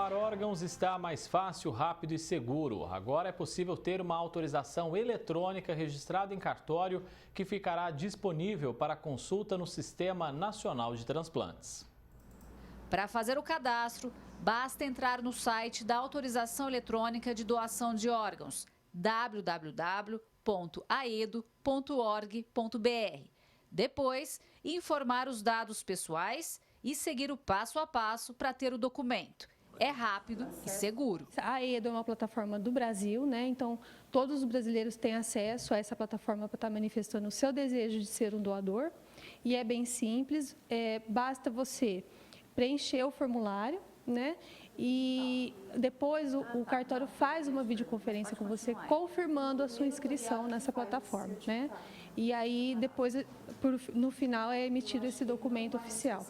Doar órgãos está mais fácil, rápido e seguro. Agora é possível ter uma autorização eletrônica registrada em cartório que ficará disponível para consulta no Sistema Nacional de Transplantes. Para fazer o cadastro, basta entrar no site da Autorização Eletrônica de Doação de Órgãos, www.aedo.org.br. Depois, informar os dados pessoais e seguir o passo a passo para ter o documento. É rápido e seguro. A AEDO é uma plataforma do Brasil, né? Então todos os brasileiros têm acesso a essa plataforma para estar manifestando o seu desejo de ser um doador. E é bem simples, basta você preencher o formulário, né? E depois o cartório faz uma videoconferência com você, confirmando a sua inscrição nessa plataforma, né? E aí depois, no final, é emitido esse documento oficial,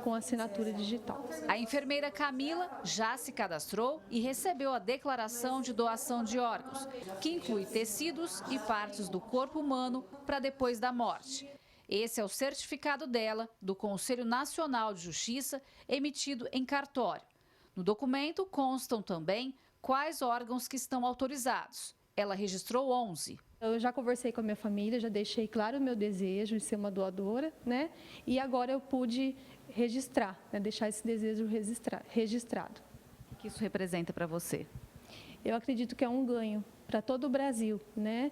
com assinatura digital. A enfermeira Camila já se cadastrou e recebeu a declaração de doação de órgãos, que inclui tecidos e partes do corpo humano para depois da morte. Esse é o certificado dela, do Conselho Nacional de Justiça, emitido em cartório. No documento constam também quais órgãos que estão autorizados. Ela registrou 11. Eu já conversei com a minha família, já deixei claro o meu desejo de ser uma doadora, né? E agora eu pude registrar, né? Deixar esse desejo registrado. O que isso representa para você? Eu acredito que é um ganho para todo o Brasil, né?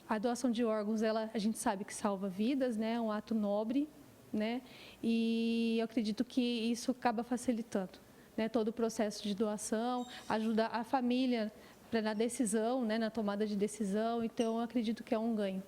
A doação de órgãos, a gente sabe que salva vidas, né? É um ato nobre, né? E eu acredito que isso acaba facilitando, né? Todo o processo de doação, ajuda a família na decisão, né? Na tomada de decisão. Então, eu acredito que é um ganho.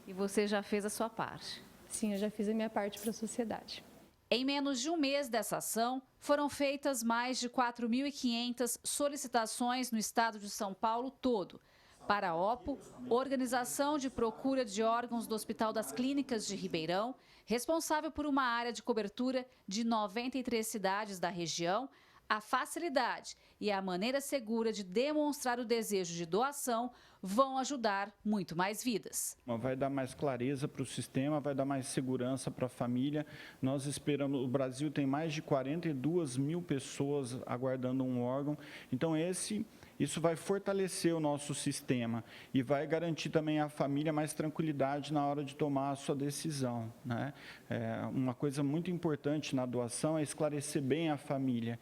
E você já fez a sua parte? Sim, eu já fiz a minha parte para a sociedade. Em menos de um mês dessa ação, foram feitas mais de 4.500 solicitações no estado de São Paulo todo. Para a OPO, Organização de Procura de Órgãos do Hospital das Clínicas de Ribeirão, responsável por uma área de cobertura de 93 cidades da região, a facilidade e a maneira segura de demonstrar o desejo de doação vão ajudar muito mais vidas. Vai dar mais clareza para o sistema, vai dar mais segurança para a família. Nós esperamos, o Brasil tem mais de 42 mil pessoas aguardando um órgão, então isso vai fortalecer o nosso sistema e vai garantir também à família mais tranquilidade na hora de tomar a sua decisão, né? Uma coisa muito importante na doação é esclarecer bem a família,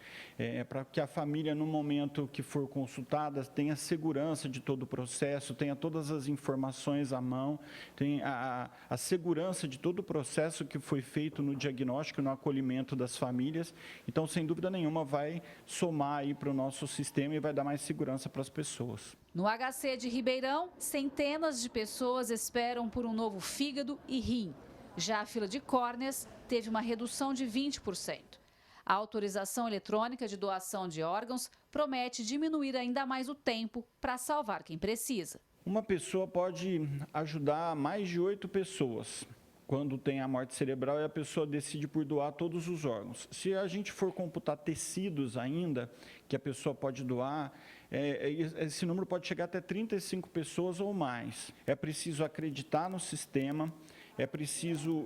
para que a família, no momento que for consultada, tenha segurança de todo o processo, tenha todas as informações à mão, tenha a segurança de todo o processo que foi feito no diagnóstico, no acolhimento das famílias. Então, sem dúvida nenhuma, vai somar aí para o nosso sistema e vai dar mais segurança para as pessoas. No HC de Ribeirão, centenas de pessoas esperam por um novo fígado e rim. Já a fila de córneas teve uma redução de 20%. A autorização eletrônica de doação de órgãos promete diminuir ainda mais o tempo para salvar quem precisa. Uma pessoa pode ajudar mais de 8 pessoas. Quando tem a morte cerebral e a pessoa decide por doar todos os órgãos. Se a gente for computar tecidos ainda, que a pessoa pode doar, esse número pode chegar até 35 pessoas ou mais. É preciso acreditar no sistema, é preciso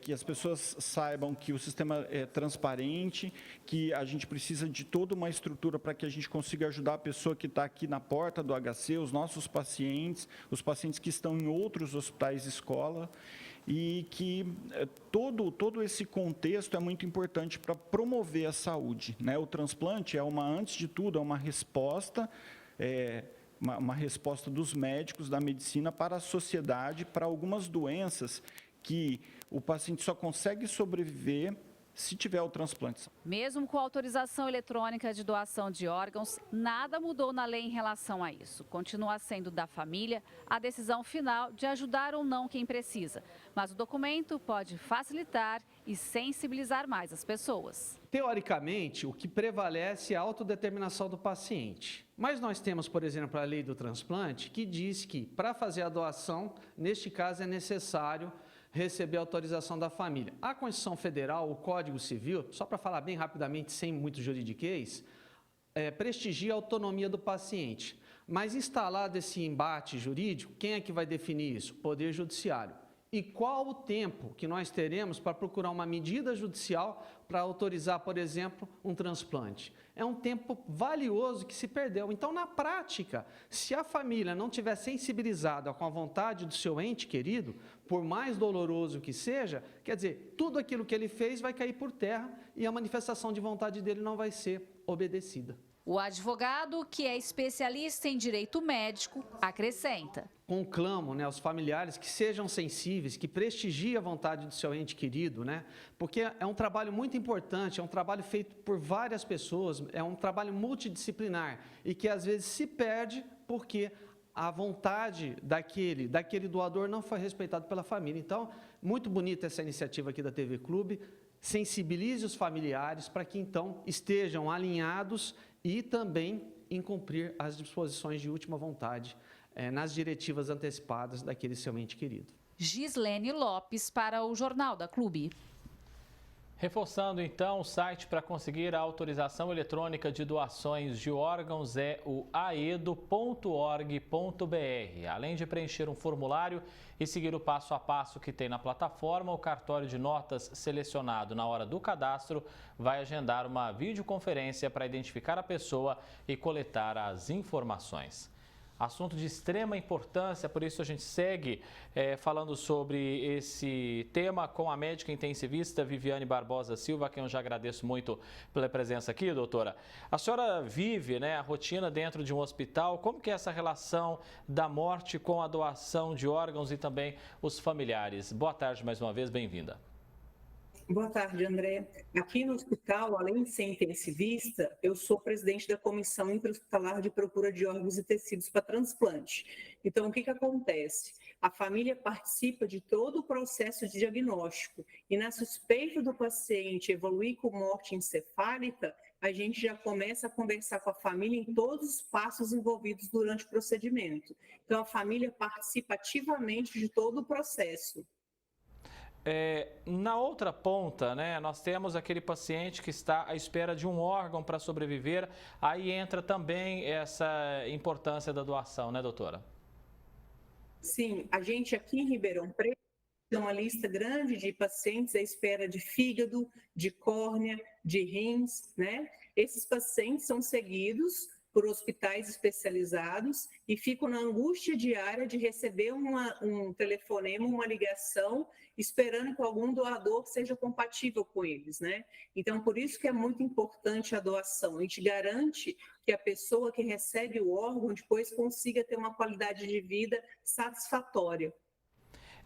que as pessoas saibam que o sistema é transparente, que a gente precisa de toda uma estrutura para que a gente consiga ajudar a pessoa que está aqui na porta do HC, os nossos pacientes, os pacientes que estão em outros hospitais escola, e que todo esse contexto é muito importante para promover a saúde, né? O transplante antes de tudo, é uma resposta, uma resposta dos médicos, da medicina para a sociedade, para algumas doenças que o paciente só consegue sobreviver se tiver o transplante. Mesmo com a autorização eletrônica de doação de órgãos, nada mudou na lei em relação a isso. Continua sendo da família a decisão final de ajudar ou não quem precisa. Mas o documento pode facilitar e sensibilizar mais as pessoas. Teoricamente, o que prevalece é a autodeterminação do paciente. Mas nós temos, por exemplo, a lei do transplante, que diz que para fazer a doação, neste caso é necessário receber autorização da família. A Constituição Federal, o Código Civil, só para falar bem rapidamente, sem muito juridiquês, prestigia a autonomia do paciente. Mas instalado esse embate jurídico, quem é que vai definir isso? O Poder Judiciário. e qual o tempo que nós teremos para procurar uma medida judicial para autorizar, por exemplo, um transplante. É um tempo valioso que se perdeu. Então, na prática, se a família não tiver sensibilizada com a vontade do seu ente querido, por mais doloroso que seja, quer dizer, tudo aquilo que ele fez vai cair por terra e a manifestação de vontade dele não vai ser obedecida. O advogado, que é especialista em direito médico, acrescenta. Conclamo, os familiares que sejam sensíveis, que prestigiem a vontade do seu ente querido, porque é um trabalho muito importante, é um trabalho feito por várias pessoas, é um trabalho multidisciplinar e que às vezes se perde porque a vontade daquele doador não foi respeitada pela família. Então, muito bonita essa iniciativa aqui da TV Clube, sensibilize os familiares para que então estejam alinhados e também em cumprir as disposições de última vontade nas diretivas antecipadas daquele seu ente querido. Gislene Lopes para o Jornal da Clube. Reforçando então, o site para conseguir a autorização eletrônica de doações de órgãos é o aedo.org.br. Além de preencher um formulário e seguir o passo a passo que tem na plataforma, o cartório de notas selecionado na hora do cadastro vai agendar uma videoconferência para identificar a pessoa e coletar as informações. Assunto de extrema importância, por isso a gente segue falando sobre esse tema com a médica intensivista Viviane Barbosa Silva, a quem eu já agradeço muito pela presença aqui, doutora. A senhora vive a rotina dentro de um hospital, como que é essa relação da morte com a doação de órgãos e também os familiares? Boa tarde mais uma vez, bem-vinda. Boa tarde, André. Aqui no hospital, além de ser intensivista, eu sou presidente da Comissão Intra-Hospitalar de Procura de Órgãos e Tecidos para Transplante. Então, o que acontece? A família participa de todo o processo de diagnóstico e na suspeita do paciente evoluir com morte encefálica, a gente já começa a conversar com a família em todos os passos envolvidos durante o procedimento. Então, a família participa ativamente de todo o processo. Na outra ponta, nós temos aquele paciente que está à espera de um órgão para sobreviver, aí entra também essa importância da doação, doutora? Sim, a gente aqui em Ribeirão Preto tem uma lista grande de pacientes à espera de fígado, de córnea, de rins, Esses pacientes são seguidos por hospitais especializados e ficam na angústia diária de receber um telefonema, uma ligação, esperando que algum doador seja compatível com eles, Então, por isso que é muito importante a doação. A gente garante que a pessoa que recebe o órgão depois consiga ter uma qualidade de vida satisfatória.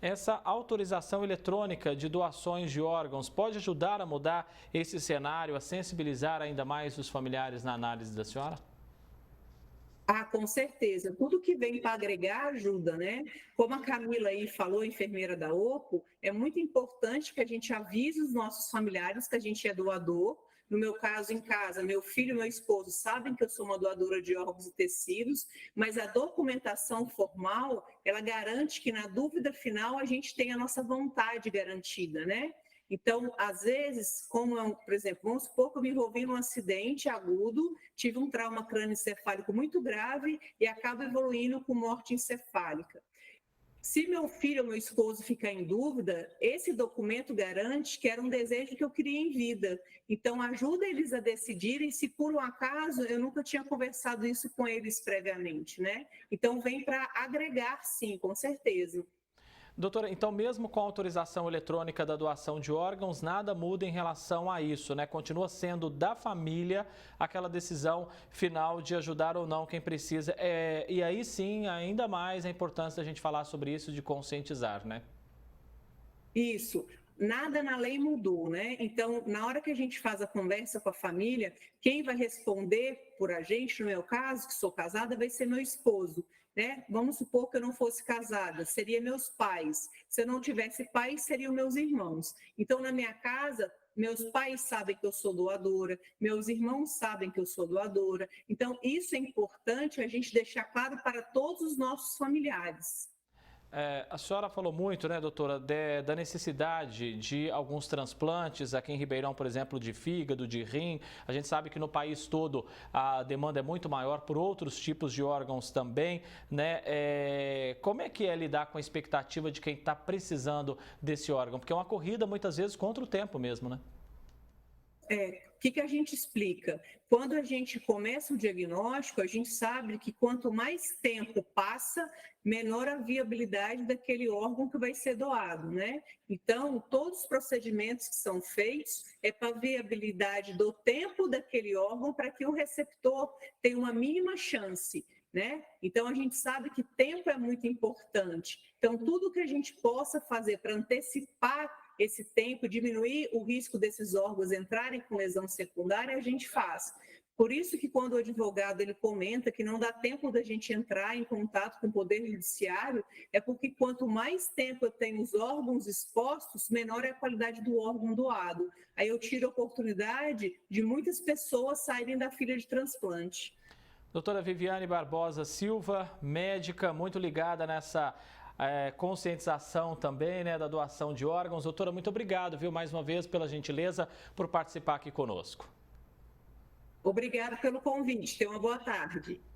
Essa autorização eletrônica de doações de órgãos pode ajudar a mudar esse cenário, a sensibilizar ainda mais os familiares na análise da senhora? Ah, com certeza. Tudo que vem para agregar ajuda, Como a Camila aí falou, enfermeira da OPO, é muito importante que a gente avise os nossos familiares que a gente é doador. No meu caso, em casa, meu filho e meu esposo sabem que eu sou uma doadora de órgãos e tecidos, mas a documentação formal, ela garante que na dúvida final a gente tem a nossa vontade garantida, Então, às vezes, por exemplo, vamos supor que eu me envolvi num acidente agudo, tive um trauma crânioencefálico muito grave e acabo evoluindo com morte encefálica. Se meu filho ou meu esposo ficar em dúvida, esse documento garante que era um desejo que eu queria em vida. Então, ajuda eles a decidirem se, por um acaso, eu nunca tinha conversado isso com eles previamente, Então, vem para agregar, sim, com certeza. Doutora, então mesmo com a autorização eletrônica da doação de órgãos, nada muda em relação a isso, Continua sendo da família aquela decisão final de ajudar ou não quem precisa. E aí sim, ainda mais a importância da gente falar sobre isso, de conscientizar, Isso. Nada na lei mudou, Então, na hora que a gente faz a conversa com a família, quem vai responder por a gente, no meu caso, que sou casada, vai ser meu esposo. Vamos supor que eu não fosse casada, seria meus pais. Se eu não tivesse pais, seriam meus irmãos. Então, na minha casa, meus pais sabem que eu sou doadora, meus irmãos sabem que eu sou doadora. Então, isso é importante a gente deixar claro para todos os nossos familiares. A senhora falou muito, né, doutora, da necessidade de alguns transplantes aqui em Ribeirão, por exemplo, de fígado, de rim. A gente sabe que no país todo a demanda é muito maior por outros tipos de órgãos também, né? Como é que é lidar com a expectativa de quem está precisando desse órgão? Porque é uma corrida, muitas vezes, contra o tempo mesmo, né? O que a gente explica? Quando a gente começa o diagnóstico, a gente sabe que quanto mais tempo passa, menor a viabilidade daquele órgão que vai ser doado, né? Então, todos os procedimentos que são feitos é para a viabilidade do tempo daquele órgão para que o receptor tenha uma mínima chance, né? Então, a gente sabe que tempo é muito importante. Então, tudo que a gente possa fazer para antecipar esse tempo, diminuir o risco desses órgãos entrarem com lesão secundária, a gente faz. Por isso que quando o advogado ele comenta que não dá tempo da gente entrar em contato com o Poder Judiciário, é porque quanto mais tempo eu tenho os órgãos expostos, menor é a qualidade do órgão doado. Aí eu tiro a oportunidade de muitas pessoas saírem da fila de transplante. Doutora Viviane Barbosa Silva, médica, muito ligada nessa conscientização também, né, da doação de órgãos. Doutora, muito obrigado, viu, mais uma vez, pela gentileza, por participar aqui conosco. Obrigada pelo convite. Tenha uma boa tarde.